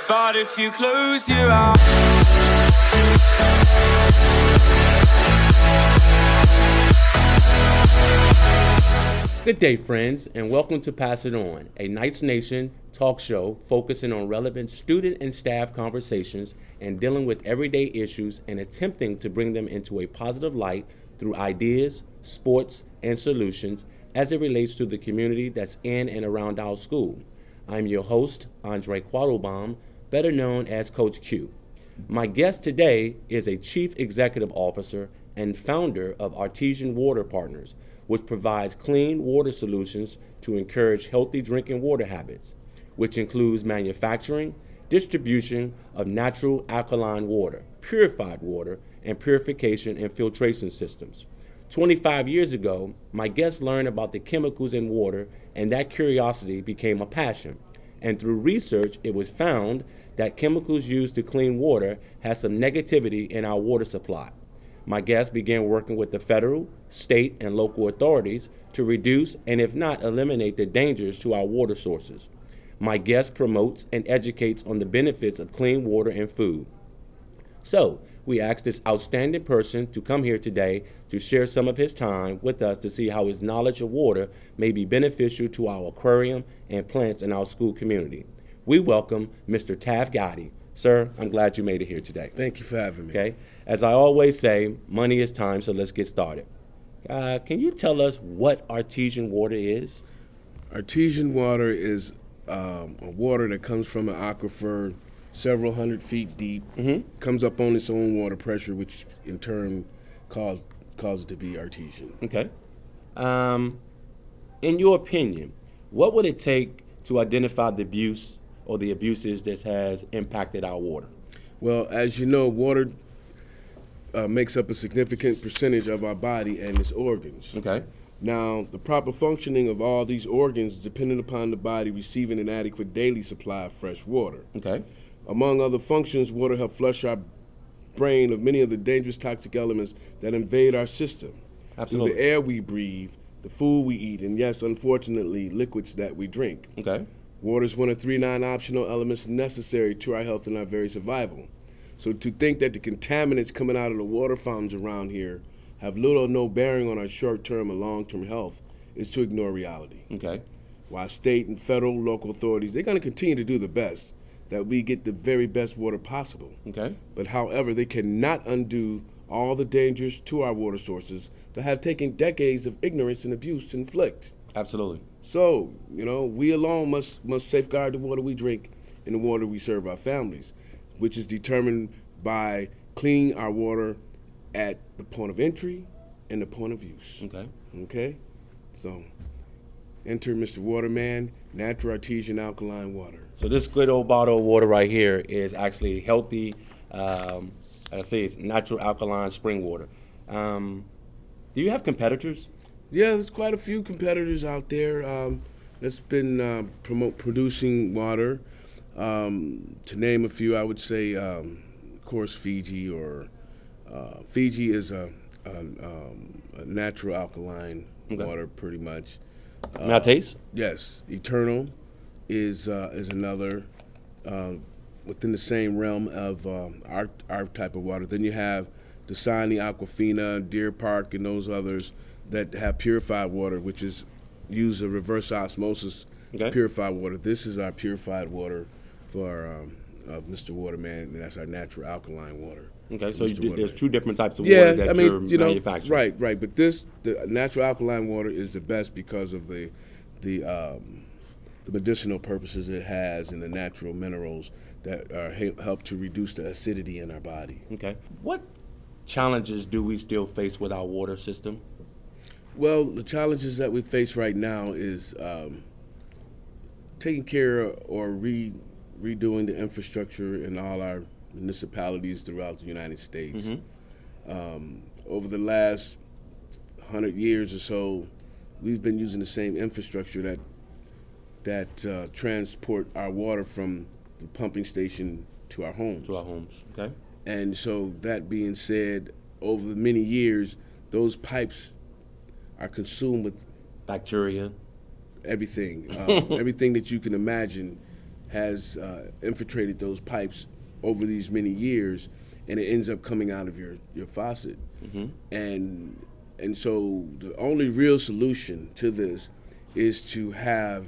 But if you close your eyes, good day, friends, and welcome to Pass It On, a Knights Nation talk show focusing on relevant student and staff conversations and dealing with everyday issues and attempting to bring them into a positive light through ideas, sports, and solutions as it relates to the community that's in and around our school. I'm your host, Andre Quattlebaum, better known as Coach Q. My guest today is a Chief Executive Officer and founder of Artesian Water Partners, which provides clean water solutions to encourage healthy drinking water habits, which includes manufacturing, distribution of natural alkaline water, purified water, and purification and filtration systems. 25 years ago, my guest learned about the chemicals in water, and that curiosity became a passion. And through research, it was found that chemicals used to clean water has some negativity in our water supply. My guest began working with the federal, state, and local authorities to reduce and if not eliminate the dangers to our water sources. My guest promotes and educates on the benefits of clean water and food. So, we asked this outstanding person to come here today to share some of his time with us to see how his knowledge of water may be beneficial to our aquarium and plants in our school community. We welcome Mr. Tav Gotti. Sir, I'm glad you made it here today. Thank you for having me. Okay. As I always say, money is time, so let's get started. Can you tell us what artesian water is? Artesian water is a water that comes from an aquifer several hundred feet deep, comes up on its own water pressure, which in turn cause it to be artesian. Okay. In your opinion, what would it take to identify the abuse or the abuses that has impacted our water? Well, as you know, water makes up a significant percentage of our body and its organs. Okay. Now, the proper functioning of all these organs is dependent upon the body receiving an adequate daily supply of fresh water. Okay. Among other functions, water helps flush our brain of many of the dangerous toxic elements that invade our system. Absolutely. Through the air we breathe, the food we eat, and yes, unfortunately, liquids that we drink. Okay. Water is one of 3 non-optional elements necessary to our health and our very survival. So to think that the contaminants coming out of the water fountains around here have little or no bearing on our short-term and long-term health is to ignore reality. Okay. While state and federal, local authorities, they're going to continue to do the best, that we get the very best water possible. Okay. But however, they cannot undo all the dangers to our water sources that have taken decades of ignorance and abuse to inflict. Absolutely. So, we alone must safeguard the water we drink and the water we serve our families, which is determined by cleaning our water at the point of entry and the point of use. Okay. Okay? So, enter Mr. Waterman, natural artesian alkaline water. So this good old bottle of water right here is actually healthy, I say it's natural alkaline spring water. Do you have competitors? Yeah, there's quite a few competitors out there that's been producing water. To name a few, I would say, of course, Fiji Fiji is a natural alkaline water, pretty much. May I taste? Yes, Eternal is another within the same realm of our type of water. Then you have Dasani, Aquafina, Deer Park, and those others that have purified water, which is use a reverse osmosis purified water. This is our purified water for Mr. Waterman, and that's our natural alkaline water. Okay, so there's 2 different types of water that you're manufacturing. Right. But the natural alkaline water is the best because of the medicinal purposes it has and the natural minerals that help to reduce the acidity in our body. Okay. What challenges do we still face with our water system? Well, the challenges that we face right now is taking care or redoing the infrastructure in all our municipalities throughout the United States. Over the last 100 years or so, we've been using the same infrastructure that transport our water from the pumping station to our homes. Okay. And so that being said, over the many years, those pipes are consumed with bacteria, everything. Everything that you can imagine has infiltrated those pipes over these many years, and it ends up coming out of your faucet. Mm-hmm. And so the only real solution to this is to have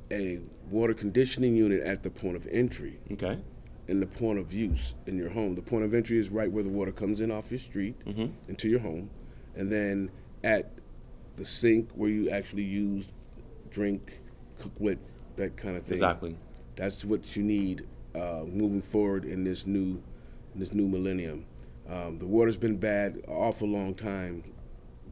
a water conditioning unit at the point of entry. Okay. And the point of use in your home. The point of entry is right where the water comes in off your street Mm-hmm. into your home, and then at the sink where you actually use, drink, cook with, that kind of thing. Exactly. That's what you need moving forward in this new millennium. The water's been bad an awful long time,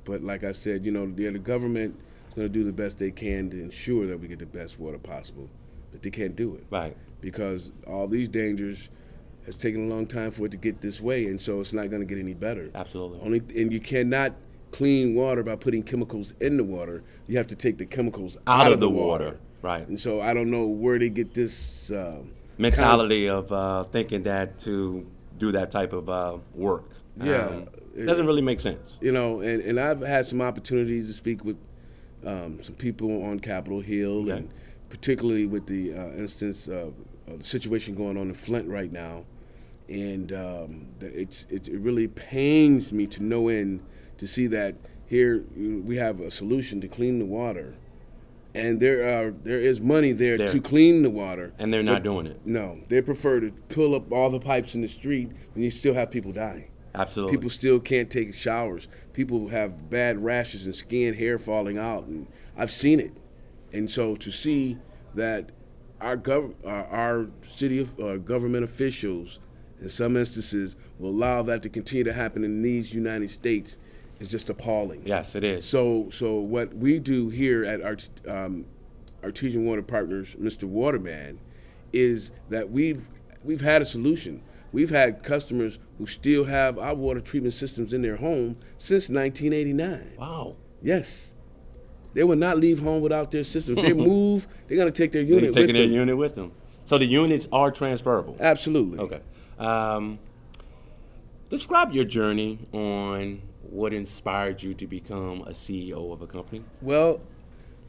but like I said, the government is going to do the best they can to ensure that we get the best water possible, but they can't do it. Right. Because all these dangers has taken a long time for it to get this way, and so it's not going to get any better. Absolutely. And you cannot clean water by putting chemicals in the water. You have to take the chemicals Out of the water. Right. And so I don't know where they get this mentality of thinking that to do that type of work. Yeah. It doesn't really make sense. And I've had some opportunities to speak with some people on Capitol Hill, Yeah. and particularly with the instance of the situation going on in Flint right now. And it really pains me to no end to see that here we have a solution to clean the water, and there is money there to clean the water, and they're not doing it. No, they prefer to pull up all the pipes in the street when you still have people dying. Absolutely. People still can't take showers. People have bad rashes and skin, hair falling out, and I've seen it. And so to see that our city of government officials, in some instances, will allow that to continue to happen in these United States is just appalling. Yes, it is. So what we do here at Artesian Water Partners, Mr. Waterman, is that we've had a solution. We've had customers who still have our water treatment systems in their home since 1989. Wow. Yes. They will not leave home without their system. If they move, they're going to take their unit with them. Taking their unit with them. So the units are transferable. Absolutely. Okay. Describe your journey on what inspired you to become a CEO of a company. Well,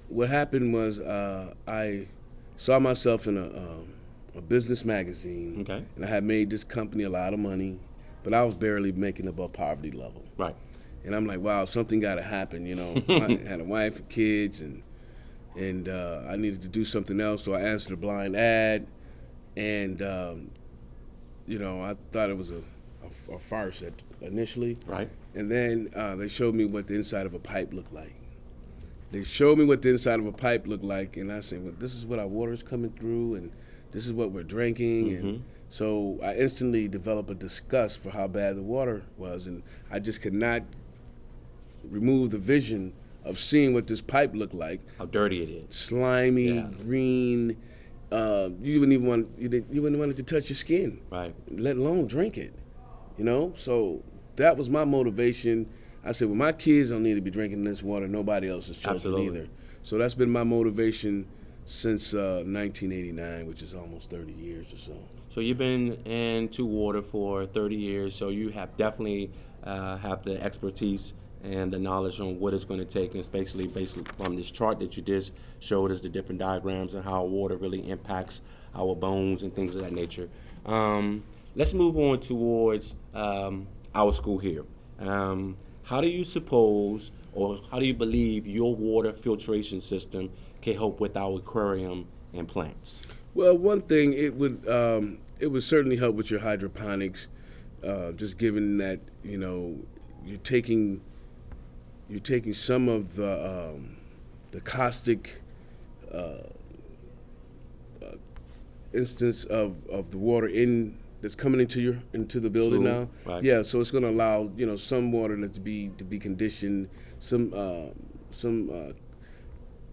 what happened was I saw myself in a business magazine. Okay. And I had made this company a lot of money, but I was barely making above poverty level. Right. And I'm like, wow, something got to happen, I had a wife and kids, and I needed to do something else, so I answered a blind ad, and I thought it was a farce initially. Right. And then they showed me what the inside of a pipe looked like. They showed me what the inside of a pipe looked like, and I said, well, this is what our water's coming through, and this is what we're drinking, Mm-hmm. and so I instantly developed a disgust for how bad the water was, and I just could not remove the vision of seeing what this pipe looked like. How dirty it is. Slimy, Yeah. green. You wouldn't want it to touch your skin. Right. Let alone drink it. So that was my motivation. I said, well, my kids don't need to be drinking this water. Nobody else's children Absolutely. either. So that's been my motivation since 1989, which is almost 30 years or so. So you've been into water for 30 years, so you have definitely have the expertise and the knowledge on what it's going to take, and especially based from this chart that you just showed us, the different diagrams and how water really impacts our bones and things of that nature. Let's move on towards our school here. How do you suppose, or how do you believe your water filtration system can help with our aquarium and plants? Well, one thing, it would certainly help with your hydroponics, just given that you're taking some of the caustic instance of the water that's coming into the building now. Right. Yeah, so it's going to allow some water to be conditioned, some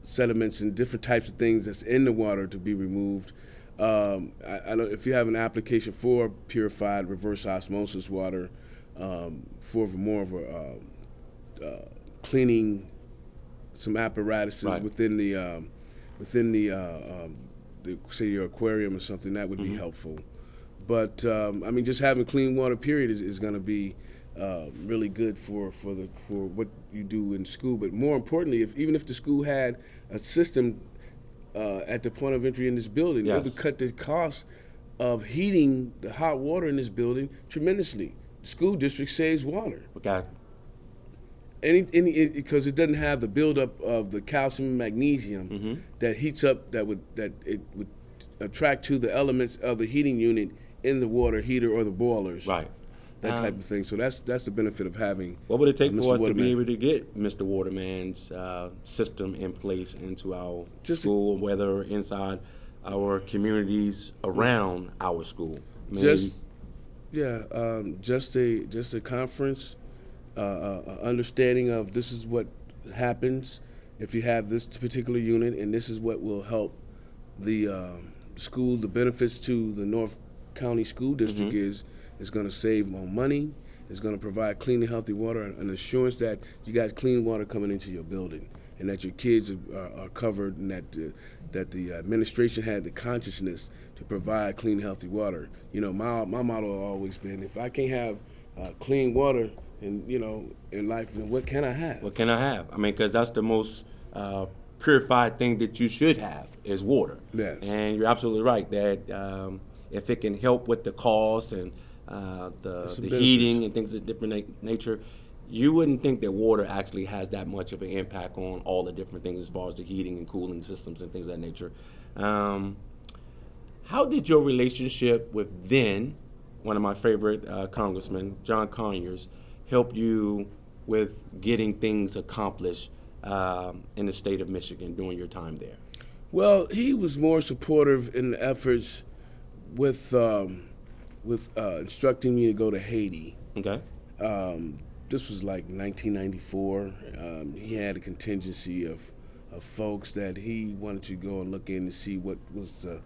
sediments and different types of things that's in the water to be removed. I know if you have an application for purified reverse osmosis water, for more of a cleaning some apparatuses Right. within the say your aquarium or something, that would be helpful. But just having clean water period is going to be really good for what you do in school. But more importantly, even if the school had a system at the point of entry in this building. Yes. It would cut the cost of heating the hot water in this building tremendously. The school district saves water. Okay. Because it doesn't have the buildup of the calcium and magnesium that heats up, that it would attract to the elements of the heating unit in the water heater or the boilers. Right. That type of thing. So that's the benefit of having. What would it take Mr. for us to Waterman. be able to get Mr. Waterman's system in place into our Just- school, whether inside our communities around our school? Maybe. Just a conference, understanding of this is what happens if you have this particular unit, and this is what will help the school. The benefits to the North County School District is going to save more money. It's going to provide clean and healthy water, and an assurance that you got clean water coming into your building, and that your kids are covered, and that the administration had the consciousness to provide clean, healthy water. You know, my motto has always been, if I can't have clean water in life, then what can I have? What can I have? I mean, because that's the most purified thing that you should have is water. Yes. And you're absolutely right that if it can help with the cost and the heating and things of different nature, you wouldn't think that water actually has that much of an impact on all the different things as far as the heating and cooling systems and things of that nature. How did your relationship with then one of my favorite congressmen, John Conyers, help you with getting things accomplished in the state of Michigan during your time there? Well, he was more supportive in the efforts with instructing me to go to Haiti. Okay. This was like 1994. He had a contingency of folks that he wanted to go and look in to see what was the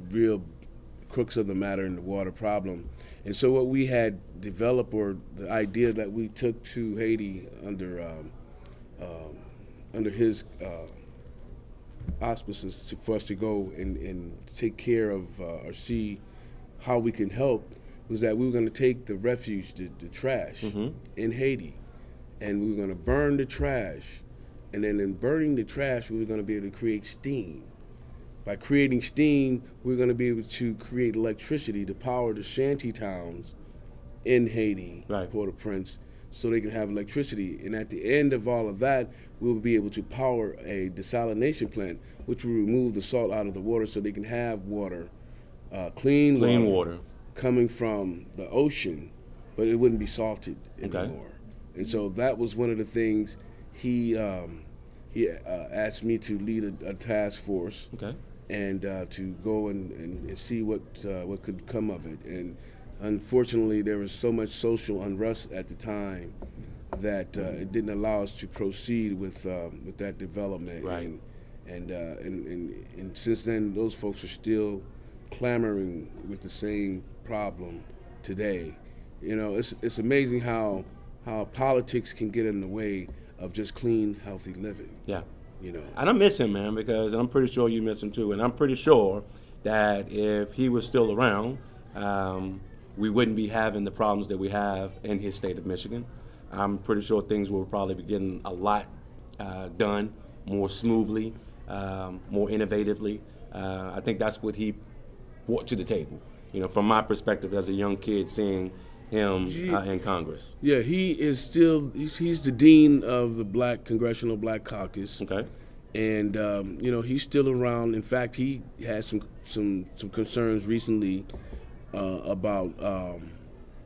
real crux of the matter in the water problem. And so what we had developed, or the idea that we took to Haiti under his auspices for us to go and take care of or see how we can help, was that we were going to take the refuse, the trash in Haiti, and we were going to burn the trash. And then in burning the trash, we were going to be able to create steam. By creating steam, we were going to be able to create electricity to power the shanty towns in Haiti, right. Port-au-Prince, so they can have electricity. And at the end of all of that, we will be able to power a desalination plant, which will remove the salt out of the water so they can have water, clean water coming from the ocean, but it wouldn't be salted anymore. And so that was one of the things he asked me to lead a task force and to go and see what could come of it. And unfortunately, there was so much social unrest at the time that it didn't allow us to proceed with that development. Right. And since then, those folks are still clamoring with the same problem today. You know, it's amazing how politics can get in the way of just clean, healthy living. Yeah. You know. And I miss him, man, because I'm pretty sure you miss him too. And I'm pretty sure that if he was still around, we wouldn't be having the problems that we have in his state of Michigan. I'm pretty sure things will probably be getting a lot done more smoothly, more innovatively. I think that's what he brought to the table. You know, from my perspective as a young kid, seeing him in Congress. Yeah, he is still, he's the dean of the Congressional Black Caucus. Okay. And, you know, he's still around. In fact, he had some concerns recently about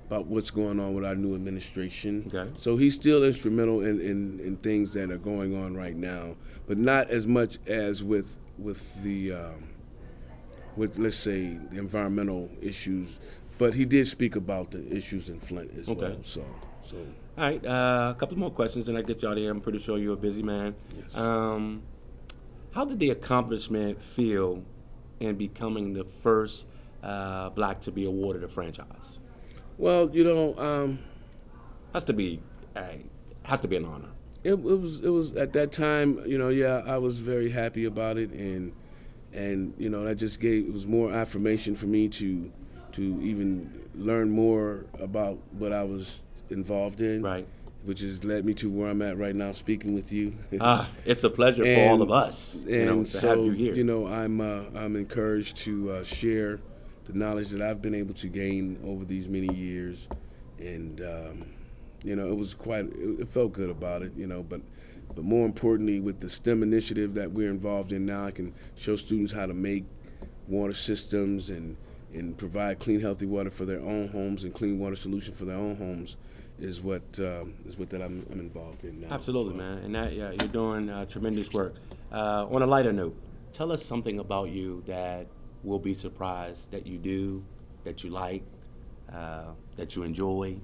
what's going on with our new administration. Okay. So he's still instrumental in things that are going on right now, but not as much as with let's say the environmental issues. But he did speak about the issues in Flint as well. So. All right, a couple more questions, and I get you out of here. I'm pretty sure you're a busy man. Yes. How did the accomplishment feel in becoming the first black to be awarded a franchise? Well, you know, Has to be an honor. It was at that time, you know, yeah, I was very happy about it, and you know, that just it was more affirmation for me to even learn more about what I was involved in. Right. which has led me to where I'm at right now, speaking with you. It's a pleasure for all of us, to have you here. I'm encouraged to share the knowledge that I've been able to gain over these many years, and it felt good about it, but more importantly, with the STEM initiative that we're involved in now, I can show students how to make water systems and provide clean, healthy water for their own homes and clean water solution for their own homes is what that I'm involved in now. Absolutely, man, and that you're doing tremendous work. On a lighter note, tell us something about you that we'll be surprised that you do, that you like, that you enjoy,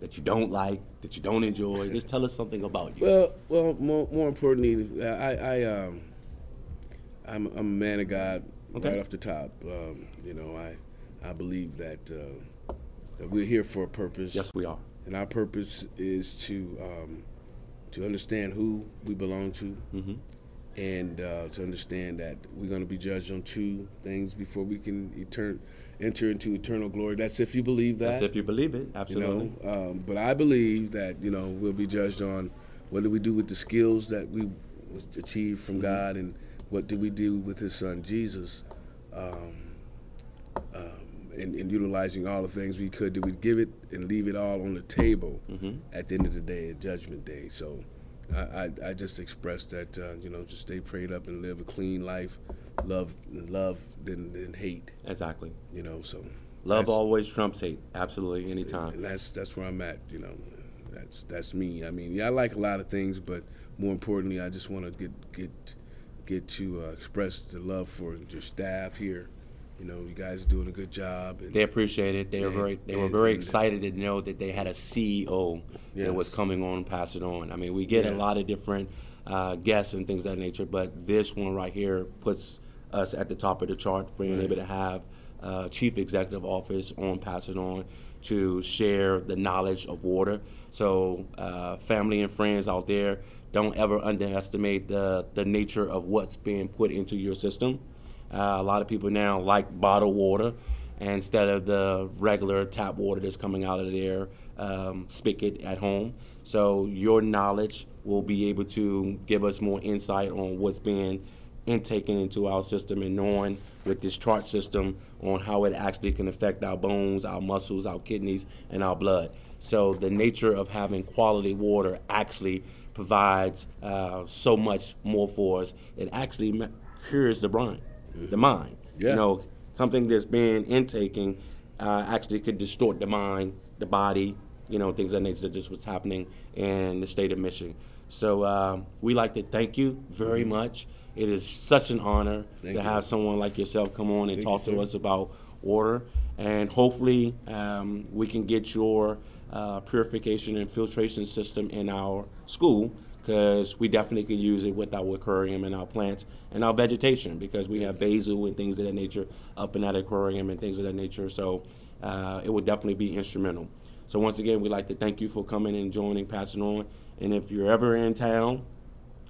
that you don't like, that you don't enjoy. Just tell us something about you. Well, more importantly, I'm a man of God. Okay. Right off the top. I believe that we're here for a purpose. Yes, we are. And our purpose is to understand who we belong to, Mm-hmm. and to understand that we're going to be judged on two things before we can enter into eternal glory. That's if you believe that. That's if you believe it. Absolutely. But I believe that we'll be judged on what do we do with the skills that we achieved from Mm-hmm. God, and what did we do with His Son Jesus, and utilizing all the things we could. Did we give it and leave it all on the table Mm-hmm. at the end of the day, at Judgment Day? So I just express that, just stay prayed up and live a clean life, love than hate. Exactly. So Love always trumps hate. Absolutely, anytime. and that's where I'm at. That's me. I mean, I like a lot of things, but more importantly, I just want to get to express the love for your staff here. You guys are doing a good job. And They appreciate it. They were very excited to know that they had a CEO that was coming on and pass it on. I mean, we get a lot of different guests and things of that nature, but this one right here puts us at the top of the chart, being able to have Chief Executive Office on Pass It On to share the knowledge of water. So family and friends out there, don't ever underestimate the nature of what's being put into your system. A lot of people now like bottled water instead of the regular tap water that's coming out of their spigot at home. So your knowledge will be able to give us more insight on what's being intaken into our system, and knowing with this chart system on how it actually can affect our bones, our muscles, our kidneys, and our blood. So the nature of having quality water actually provides so much more for us. It actually cures the brain, the mind. Yeah. Something that's being intaking actually could distort the mind, the body, things of that nature. Just what's happening in the state of Michigan. So we like to thank you very much. It is such an honor to have someone like yourself come on and talk to us about water, and hopefully we can get your purification and filtration system in our school, because we definitely can use it with our aquarium and our plants and our vegetation, because we have basil and things of that nature up in that aquarium and things of that nature. So it would definitely be instrumental. So once again, we'd like to thank you for coming and joining, passing on. And if you're ever in town,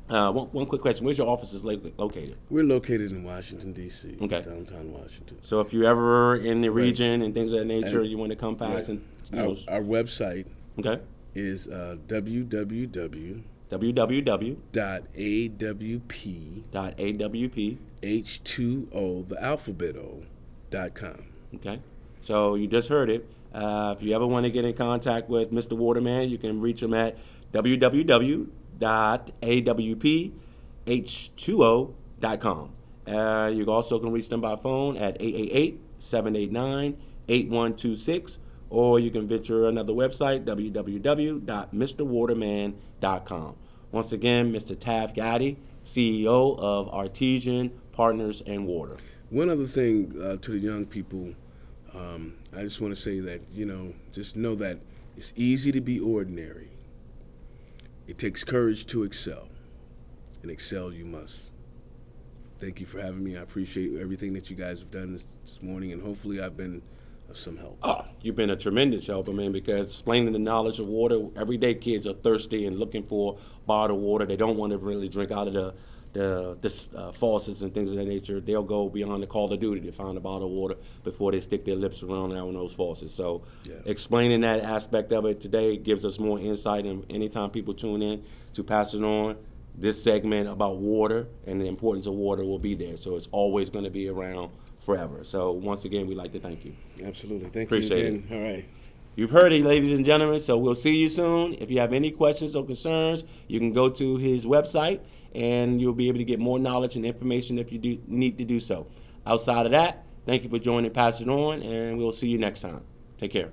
one quick question: where's your offices located? We're located in Washington, D.C., Okay. downtown Washington. So if you're ever in the region and things of that nature, you want to come past and Our website okay, is www.awp H2O, the alphabet O.com. Okay, so you just heard it. If you ever want to get in contact with Mr. Waterman, you can reach him at www.awph2o.com. You also can reach them by phone at 888-789-8126, or you can visit another website, www.mrwaterman.com. Once again, Mr. Tav Gaddy, CEO of Artesian Partners and Water. One other thing to the young people, I just want to say that, just know that it's easy to be ordinary. It takes courage to excel, and excel you must. Thank you for having me. I appreciate everything that you guys have done this morning, and hopefully I've been of some help. Oh, you've been a tremendous helper, man, because explaining the knowledge of water, everyday kids are thirsty and looking for bottled water. They don't want to really drink out of faucets and things of that nature, they'll go beyond the call of duty to find a bottle of water before they stick their lips around there on those faucets. So explaining that aspect of it today gives us more insight, and anytime people tune in to Pass It On, this segment about water and the importance of water will be there. So it's always going to be around forever. So once again, we'd like to thank you. Absolutely. Thank Appreciate you again. All right. You've heard it, ladies and gentlemen, so we'll see you soon. If you have any questions or concerns, you can go to his website, and you'll be able to get more knowledge and information if you do need to do so. Outside of that, thank you for joining Pass It On, and we'll see you next time. Take care.